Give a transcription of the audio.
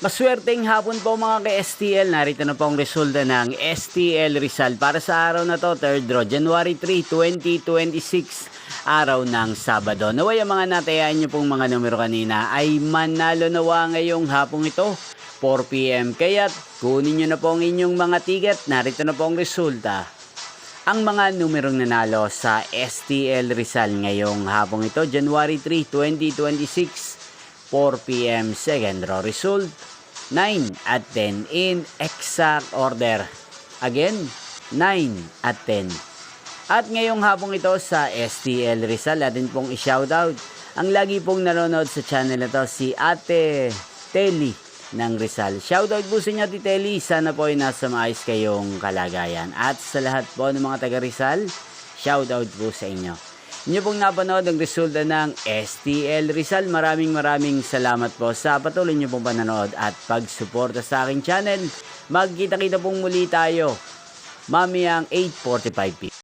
Maswerteng hapon po mga ka-STL. Narito na po ang resulta ng STL Rizal para sa araw na to, 3rd draw, January 3, 2026, araw ng Sabado. Naway ang mga natayaan nyo pong mga numero kanina ay manalo nawa ngayong hapong ito, 4 PM. Kaya't kunin nyo na po ang inyong mga ticket. Narito na po ang resulta. Ang mga numerong nanalo sa STL Rizal ngayong hapong ito, January 3, 2026, 4 PM, second draw result, 9 at 10 in exact order. Again, 9 at 10. At ngayong hapong ito sa STL Rizal, atin pong i-shoutout ang lagi pong nanonood sa channel na to, si Ate Telly ng Rizal. Shoutout po sa inyo, Ate Telly. Sana po ay nasa maayos kayong kalagayan. At sa lahat po ng mga taga Rizal, shoutout po sa inyo. Inyo pong napanood ang resulta ng STL Rizal. Maraming salamat po sa patuloy nyo pong pananood at pagsuporta sa aking channel. Magkita-kita pong muli tayo mamayang 8:45 p.m.